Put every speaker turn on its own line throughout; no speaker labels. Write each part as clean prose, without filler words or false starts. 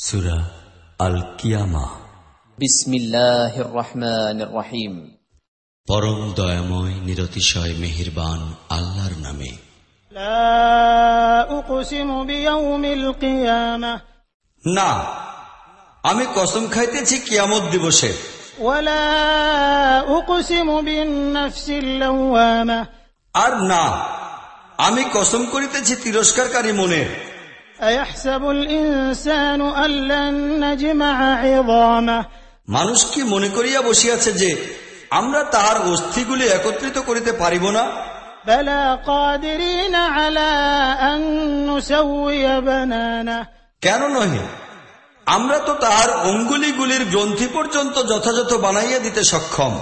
সূরা আল কিয়ামা।
বিসমিল্লাহির রহমানির রহিম।
পরম দয়াময় নিরতিশয় মেহেরবান আল্লাহর নামে।
লা উকসিমু বিয়াউমিল কিয়ামাহ,
না, আমি কসম খাইতেছি কিয়ামত দিবসে।
ওয়ালা উকসিমু বিন-নাফসিল লাওয়ামাহ,
আর না, আমি কসম করিতেছি তিরস্কারকারী মনের।
আয়াহসাবুল ইনসানু আল্লান নাজমা'a 'ইযামাহ,
মানুষ কি মনে করিয়া বসিয়াছে যে আমরা তাহার অস্থিগুলি একত্রিত করিতে পারিব না?
বালা কাদিরিনা আলা আন নুসাউইয়া বানানাহ,
কেন নহে, আমরা তো তাহার অঙ্গুলিগুলির গ্রন্থি পর্যন্ত যথাযথ বানাইয়া দিতে সক্ষম।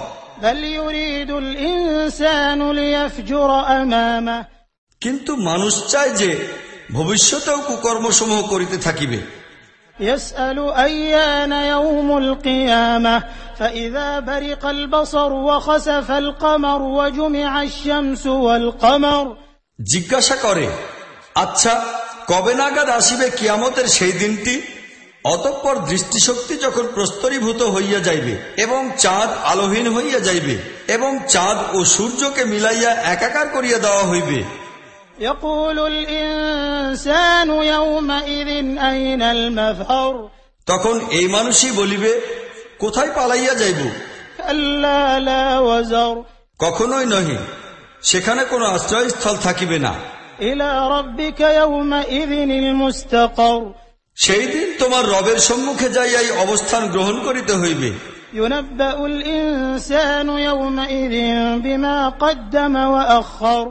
বাল ইউরিদুল ইনসানু লিয়াফজুরা আমামাহ,
কিন্তু মানুষ চায় যে ভবিষ্যতেও কুকর্মসমূহ করিতে থাকিবে।
يسأل أيان يوم القيامة فإذا برق البصر وخسف القمر وجمع الشمس والقمر,
জিজ্ঞাসা করে, আচ্ছা কবে নাগাদ আসিবে কিয়ামতের সেই দিনটি? অতঃপর দৃষ্টিশক্তি যখন প্রস্তরীভূত হইয়া যাইবে এবং চাঁদ আলোহীন হইয়া যাইবে এবং চাঁদ ও সূর্যকে মিলাইয়া একাকার করিয়া দেওয়া হইবে।
يقول الإنسان يومئذ أين المفر,
তখন এই মানুষই বলিবে, কোথায় পালাইয়া যাইব?
كلا لا وزر,
কখনোই নহে, সেখানে কোনো আশ্রয়স্থল থাকিবে না।
إلى ربك يومئذ المستقر,
সেই দিন তোমার রবের সম্মুখে যাইয়াই অবস্থান গ্রহণ করিতে হইবে।
ينبأ الإنسان يومئذ بما قدم وأخر,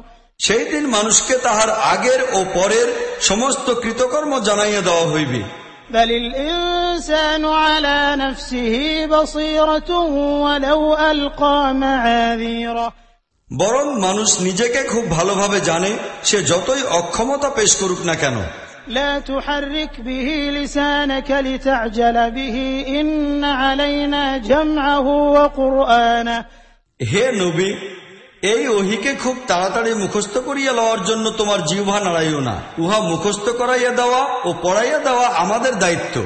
সেই দিন মানুষকে তাহার আগের ও পরের সমস্ত কৃতকর্ম জানাইয়া দেওয়া হইবে।
بل الإنسان على نفسه بصيرة ولو ألقى معاذيره,
বরং মানুষ নিজেকে খুব ভালোভাবে জানে, সে যতই অক্ষমতা পেশ করুক না কেন।
لا تحرك به لسانك لتعجل به إن علينا جمعه وقرآنه,
হে নবী, এই ওহিকে খুব তাড়াতাড়ি মুখস্থ করিয়া লওয়ার জন্য তোমার জিহ্বা নাড়াইও না। উহা মুখস্থ করাইয়া দেওয়া ও পড়াইয়া দেওয়া আমাদের দায়িত্ব।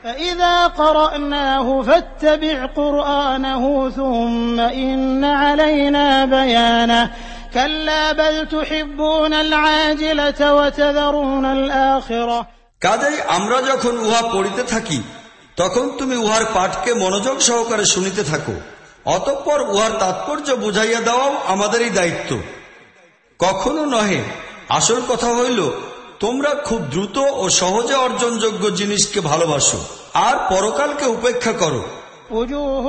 فإذا قرأناه فاتبع قرآنه ثم إن علينا بيانه كلا بل تحبون العاجلة وتذرون الآخرة,
কাজেই আমরা যখন উহা পড়িতে থাকি তখন তুমি উহার পাঠকে মনোযোগ সহকারে শুনিতে থাকো। অতঃপর উহার তাৎপর্য বুঝাইয়া দেওয়াও আমাদেরই দায়িত্ব। কখনো নহে, আসল কথা হইল তোমরা খুব দ্রুত ও সহজে অর্জনযোগ্য জিনিসকে ভালোবাসো আর পরকালকে উপেক্ষা করো।
وجوه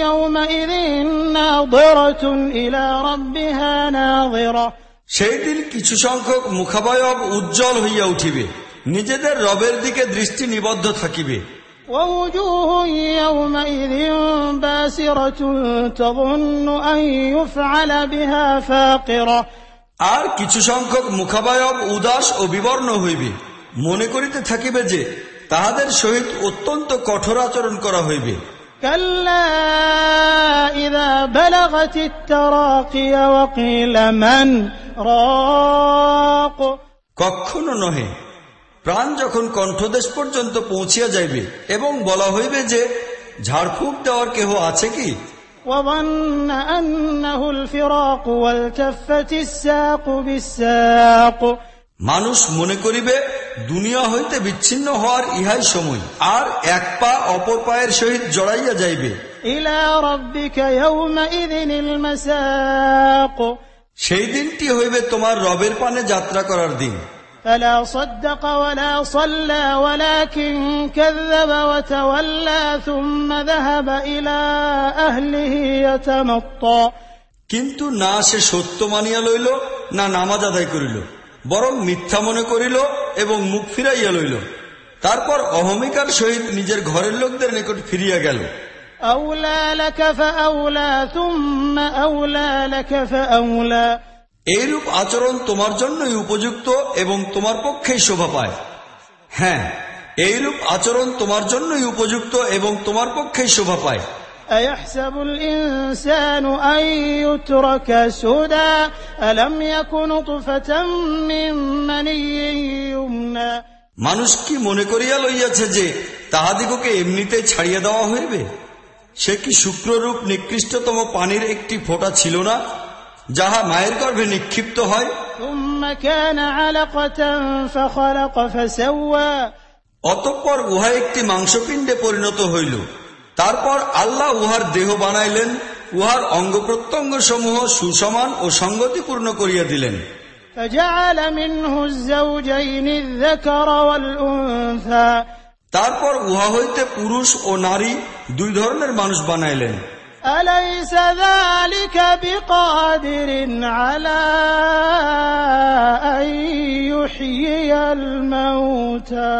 يومئذ ناظرة إلى ربها ناظرة,
সেই দিন কিছু সংখ্যক মুখাবয়ব উজ্জ্বল হইয়া উঠিবে, নিজেদের রবের দিকে দৃষ্টি নিবদ্ধ থাকিবে।
ووجوه يومئذ باسرة تظن أن يفعل بها فاقرة,
আর কিছু সংখ্যক মুখাবয়ব উদাস ও বিবর্ণ হইবে, মনে করিতে থাকিবে যে তাহাদের সহিত অত্যন্ত কঠোর আচরণ করা হইবে।
كلا إذا بلغت التراقي وقيل من راق,
কখনো নহে, প্রাণ যখন কণ্ঠদেশ পর্যন্ত পৌঁছিয়া যাইবে এবং বলা হইবে যে ঝাড়ফুঁক দেওয়ার কেহ আছে কি?
وظن أنه الفراق والتفت الساق بالساق,
মানুষ মনে করিবে দুনিয়া হইতে বিচ্ছিন্ন হওয়ার ইহাই সময়, আর এক পা অপর পায়ের সহিত জড়াইয়া যাইবে।
إلى ربك يومئذ المساق,
সেই দিনটি হইবে তোমার রবের পানে যাত্রা করার দিন।
فلا صدق ولا صلى ولكن كذب وتولى ثم ذهب إلى أهله يتمطى,
কিন্তু না সে সত্য মানিয়া লইল না নামাজ আদায় করিল, বরং মিথ্যা মনে করিল এবং মুখ ফিরাইয়া লইল। তারপর অহমিকার সহিত নিজের ঘরের লোকদের নিকট ফিরিয়া গেল।
أولى لك فأولى ثم أولى لك فأولى,
এইরূপ আচরণ তোমার জন্যই উপযুক্ত এবং তোমার পক্ষেই শোভা পায়। হ্যাঁ, এইরূপ আচরণ তোমার জন্যই উপযুক্ত এবং তোমার পক্ষেই শোভা পায়।
أيحسب الإنسان أن يترك سدى ألم يكن نطفة من مني يمنى,
মানুষ কি মনে করিয়া লইয়াছে যে তাহাদিগকে এমনিতেই ছাড়িয়ে দেওয়া হইবে? সে কি শুক্ররূপ নিকৃষ্টতম পানির একটি ফোঁটা ছিল না, যাহা মায়ের গর্ভে নিক্ষিপ্ত হয়?
ثم كان علقة فخلق فسوى
অতঃপর উহা একটি মাংসপিণ্ডে পরিণত হইল। তারপর আল্লাহ উহার দেহ বানাইলেন, উহার অঙ্গ প্রত্যঙ্গ সমূহ সুসমান ও সঙ্গতিপূর্ণ করিয়া দিলেন।
فجعل منه الزوجين الذكر والأنثى
তারপর উহা হইতে পুরুষ ও নারী দুই ধরনের মানুষ বানাইলেন।
أليس ذلك بقادر على أن يحيي الموتى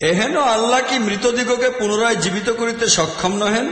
এহেন আল্লাহ কি মৃতদিগকে পুনরায় জীবিত করিতে সক্ষম নহেন?